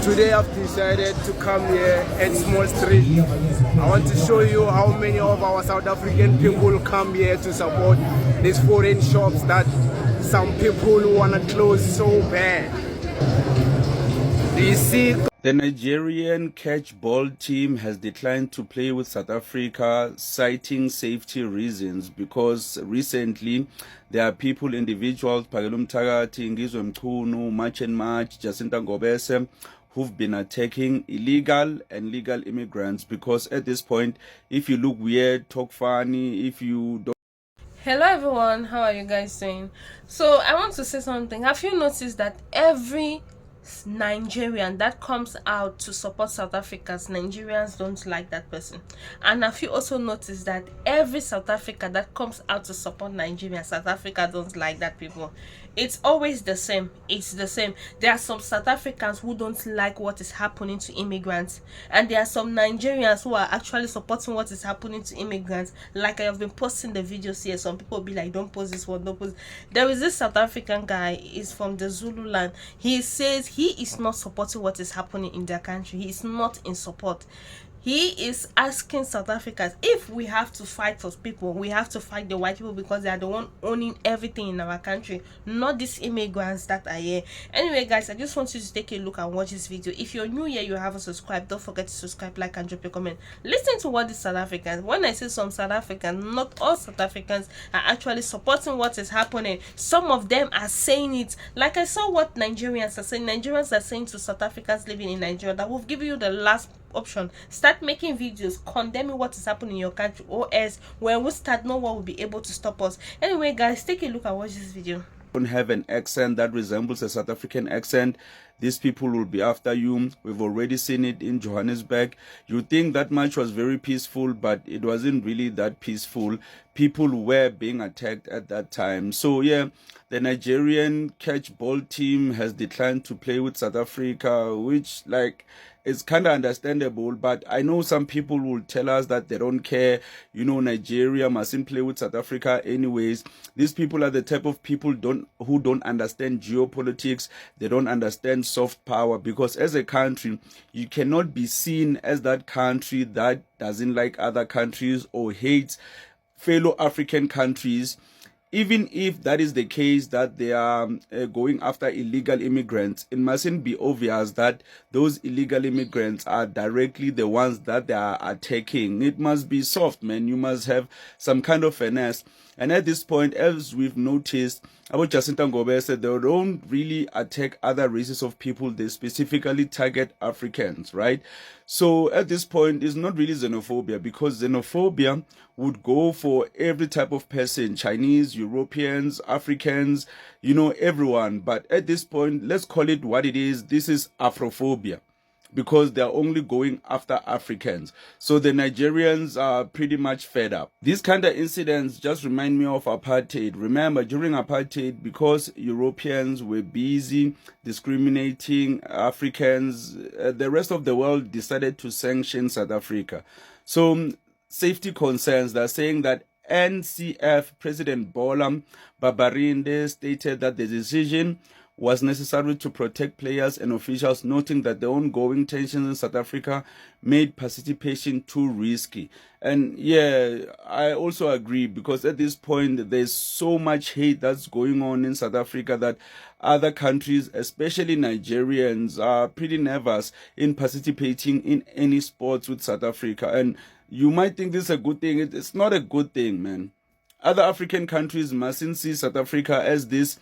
Today I've decided to come here at Small Street. I want to show you how many of our South African people come here to support these foreign shops that some people want to close so bad. Do you see? The Nigerian catch-ball team has declined to play with South Africa, citing safety reasons, because recently there are individuals, Pagelum Tagati, Ngizwe Mchunu, March and March, Jacinta Ngobese, who've been attacking illegal and legal immigrants, because at this point, if you look weird, talk funny, if you don't... Hello everyone, how are you guys doing? So I want to say something. Have you noticed that every Nigerian that comes out to support South Africa's Nigerians don't like that person? And have you also noticed that every South Africa that comes out to support Nigeria, South Africa don't like that people? It's always the same. It's the same. There are some South Africans who don't like what is happening to immigrants, and there are some Nigerians who are actually supporting what is happening to immigrants. Like I have been posting the videos here, some people be like, don't post this one, don't post. There is this South African guy, he's from the Zulu land. He says he is not supporting what is happening in their country. He is not in support. He is asking South Africans, if we have to fight for people, we have to fight the white people, because they are the one owning everything in our country, not these immigrants that are here. Anyway guys, I just want you to take a look and watch this video. If you're new here, you haven't subscribed, don't forget to subscribe, like and drop a comment. Listen to what these South Africans, when I say some South Africans, not all South Africans are actually supporting what is happening. Some of them are saying it. Like I saw what Nigerians are saying. Nigerians are saying to South Africans living in Nigeria that we'll give you the last option. Start making videos condemning what is happening in your country, or else when we start, no one will be able to stop us. Anyway guys, take a look and watch this video. Don't have an accent that resembles a South African accent, these people will be after you. We've already seen it in Johannesburg. You think that march was very peaceful, but it wasn't really that peaceful. People were being attacked at that time. So yeah, the Nigerian catch ball team has declined to play with South Africa, which like is kind of understandable, but I know some people will tell us that they don't care. You know, Nigeria mustn't play with South Africa anyways. These people are the type of people who don't understand geopolitics. They don't understand soft power, because as a country, you cannot be seen as that country that doesn't like other countries or hates fellow African countries. Even if that is the case, that they are going after illegal immigrants, it mustn't be obvious that those illegal immigrants are directly the ones that they are attacking. It must be soft, man. You must have some kind of finesse. And at this point, as we've noticed, about Jacinta Ngobese said, they don't really attack other races of people. They specifically target Africans, right? So at this point, it's not really xenophobia, because xenophobia would go for every type of person, Chinese, Europeans, Africans, you know, everyone. But at this point, let's call it what it is. This is Afrophobia, because they're only going after Africans. So the Nigerians are pretty much fed up. These kind of incidents just remind me of apartheid. Remember, during apartheid, because Europeans were busy discriminating Africans, the rest of the world decided to sanction South Africa. So safety concerns, they're saying that NCF President Bola Babarinde stated that the decision was necessary to protect players and officials, noting that the ongoing tensions in South Africa made participation too risky. And yeah, I also agree, because at this point, there's so much hate that's going on in South Africa that other countries, especially Nigerians, are pretty nervous in participating in any sports with South Africa. And you might think this is a good thing. It's not a good thing, man. Other African countries mustn't see South Africa as this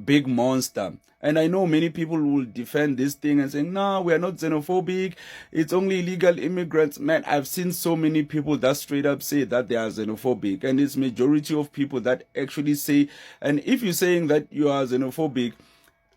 big monster. And I know many people will defend this thing and say, no, we are not xenophobic, it's only illegal immigrants. Man, I've seen so many people that straight up say that they are xenophobic, and it's majority of people that actually say. And if you're saying that you are xenophobic,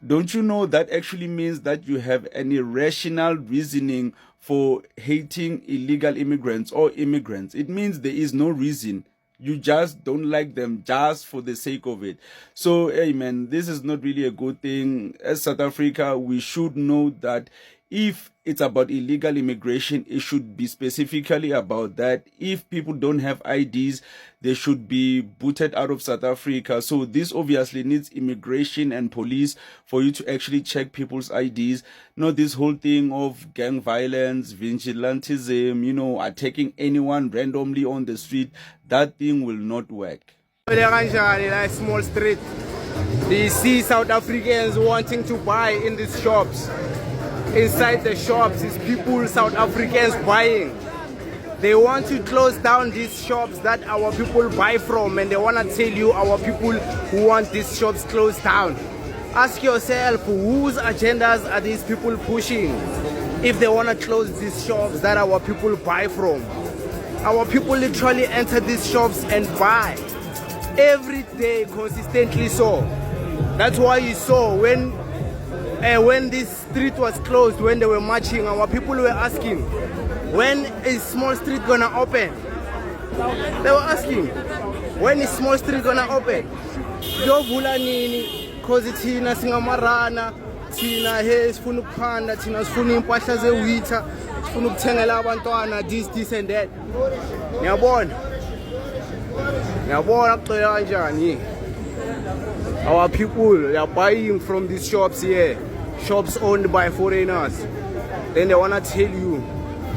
don't you know that actually means that you have an irrational reasoning for hating illegal immigrants or immigrants? It means there is no reason. You just don't like them just for the sake of it. So, hey man, this is not really a good thing. As South Africa, we should know that If it's about illegal immigration, it should be specifically about that. If people don't have IDs, they should be booted out of South Africa. So this obviously needs immigration and police for you to actually check people's IDs. Not this whole thing of gang violence, vigilantism, attacking anyone randomly on the street. That thing will not work. Like small street. Do you see South Africans wanting to buy in these shops? Inside the shops is people, South Africans buying. They want to close down these shops that our people buy from, and they want to tell you our people who want these shops closed down. Ask yourself, whose agendas are these people pushing if they want to close these shops that our people buy from? Our people literally enter these shops and buy every day consistently. So that's why you saw when this street was closed, when they were marching, our people were asking, when is small street gonna open? They were asking, when is small street gonna open? Yovula nini, cause tina singamarana, tina he sifuna ukuphanda, tina sifuna impahla zewitha, sifuna ukuthengela abantwana this and that. Ngiyabona kuxela kanjani. Our people, they are buying from these shops here, shops owned by foreigners. Then they want to tell you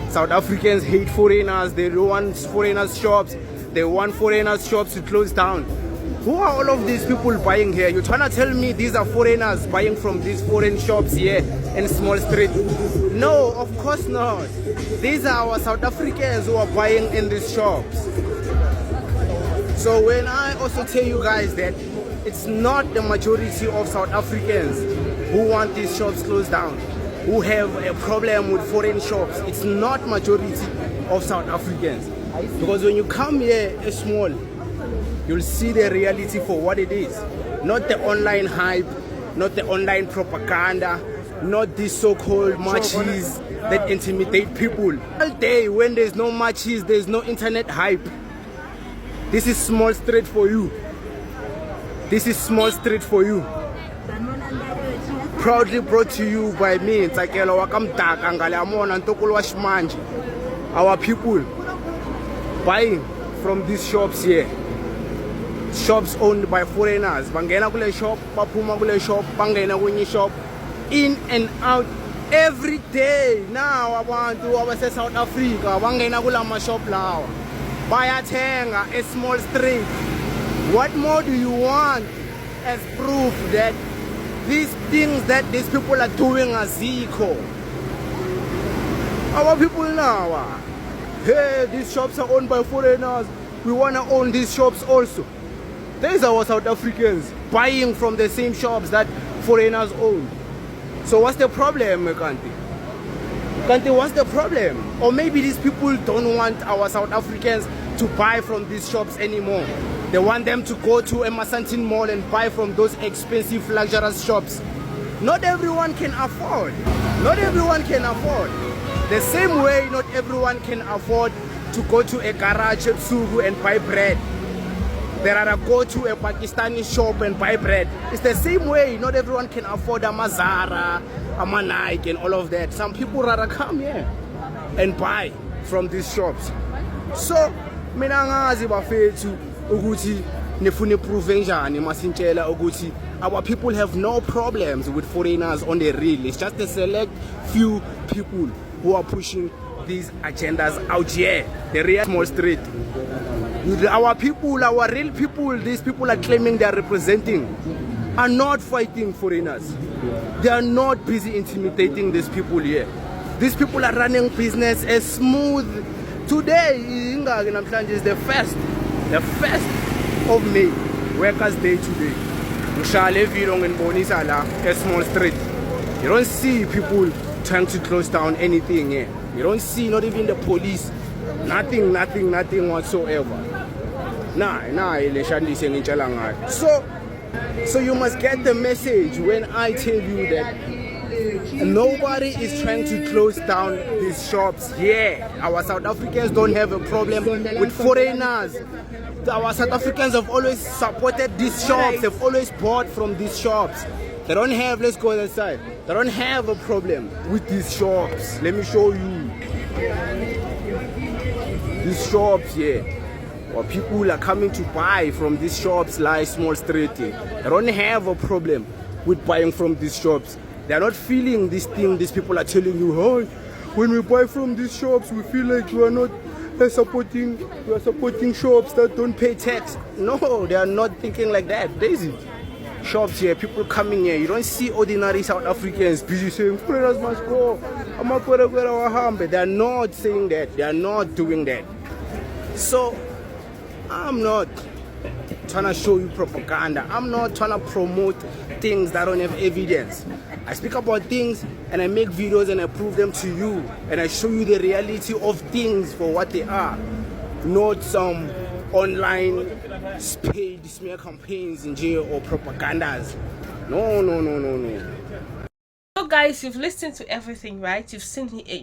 South Africans hate foreigners, they don't want foreigners shops, they want foreigners shops to close down. Who are all of these people buying here? You're trying to tell me these are foreigners buying from these foreign shops here in small street? No, of course not. These are our South Africans who are buying in these shops. So when I also tell you guys that it's not the majority of South Africans who want these shops closed down, who have a problem with foreign shops, it's not majority of South Africans. Because when you come here small, you'll see the reality for what it is. Not the online hype, not the online propaganda, not these so-called marches that intimidate people. All day when there's no marches, there's no internet hype. This is small street for you. This is small street for you. Proudly brought to you by me, our people buying from these shops here. Shops owned by foreigners. Bangena kule shop, baphuma kule shop, bangena kwenye shop, in and out every day. Now abantu abase South Africa bangena kula ma shop lawa. Bayathenga a small street. What more do you want as proof that these things that these people are doing are ziko? Our people now, hey, these shops are owned by foreigners. We want to own these shops also. There's our South Africans buying from the same shops that foreigners own. So what's the problem, Kanti? Kanti, what's the problem? Or maybe these people don't want our South Africans to buy from these shops anymore. They want them to go to a Masantin mall and buy from those expensive, luxurious shops. Not everyone can afford. Not everyone can afford. The same way not everyone can afford to go to a garage at Sugu and buy bread. They rather go to a Pakistani shop and buy bread. It's the same way not everyone can afford a Mazara, a Nike and all of that. Some people rather come here and buy from these shops. So, mina ngazi bafethu ukuthi nifune proof enjani masintshela ukuthi our people have no problems with foreigners on the real. It's just a select few people who are pushing these agendas out here. The real small street. Our people, our real people, these people are claiming they are representing, are not fighting foreigners. They are not busy intimidating these people here. These people are running business as smooth. Today is the 1st of May, Workers' Day today. A small street. You don't see people trying to close down anything here. You don't see not even the police. Nothing whatsoever. So you must get the message when I tell you that nobody is trying to close down these shops here. Our South Africans don't have a problem with foreigners. Our South Africans have always supported these shops. They've always bought from these shops. They don't have, let's go inside. They don't have a problem with these shops. Let me show you. These shops here, or people are coming to buy from these shops like small street. They don't have a problem with buying from these shops. They're not feeling this thing these people are telling you, oh, when we buy from these shops, we feel like we are not supporting shops that don't pay tax. No, they are not thinking like that. Daisy. Shops here, people coming here, you don't see ordinary South Africans busy saying, foreigners must go. They are not saying that. They are not doing that. So, I'm not trying to show you propaganda. I'm not trying to promote things that don't have evidence. I speak about things and I make videos and I prove them to you. And I show you the reality of things for what they are. Not some online paid smear campaigns in jail or propagandas. No. So guys, you've listened to everything, right? You've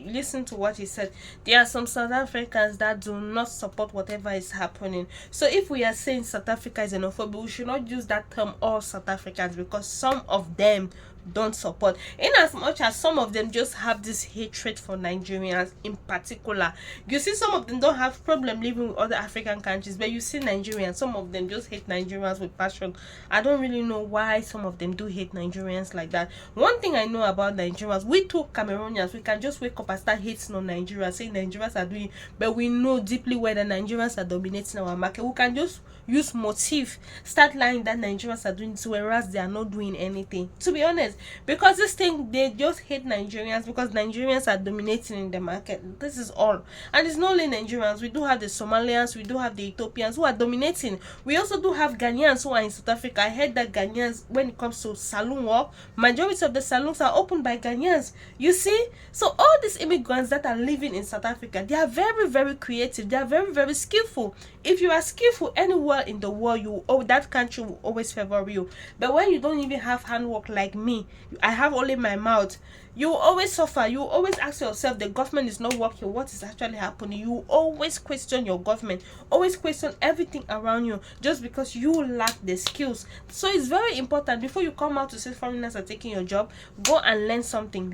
listened to what he said. There are some South Africans that do not support whatever is happening. So if we are saying South Africa is xenophobic, we should not use that term all South Africans, because some of them don't support, in as much as some of them just have this hatred for Nigerians in particular. You see, some of them don't have problem living with other African countries, but you see Nigerians, some of them just hate Nigerians with passion. I don't really know why some of them do hate Nigerians like that. One thing I know about Nigerians, we two Cameroonians, we can just wake up and start hating on Nigeria, saying Nigerians are doing, but we know deeply where the Nigerians are dominating our market. We can just use motive, start lying that Nigerians are doing it, whereas they are not doing anything, to be honest. Because this thing, they just hate Nigerians because Nigerians are dominating in the market. This is all. And it's not only Nigerians. We do have the Somalians, we do have the Ethiopians who are dominating. We also do have Ghanaians who are in South Africa. I heard that Ghanaians, when it comes to saloon work, majority of the saloons are opened by Ghanaians. You see? So all these immigrants that are living in South Africa, they are very, very creative. They are very, very skillful. If you are skillful anywhere in the world, that country will always favor you. But when you don't even have handwork like me, I have only my mouth, you will always suffer. You will always ask yourself, the government is not working, what is actually happening? You will always question your government, always question everything around you, just because you lack the skills. So it's very important, before you come out to say foreigners are taking your job, go and learn something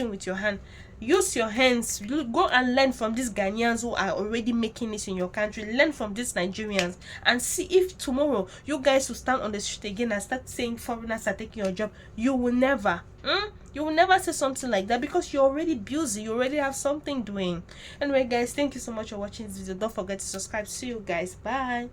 with your hand. Use your hands. Go and learn from these Ghanaians who are already making this in your country. Learn from these Nigerians and see if tomorrow you guys will stand on the street again and start saying foreigners are taking your job. You will never. You will never say something like that, because you're already busy. You already have something doing. Anyway, guys, thank you so much for watching this video. Don't forget to subscribe. See you guys. Bye.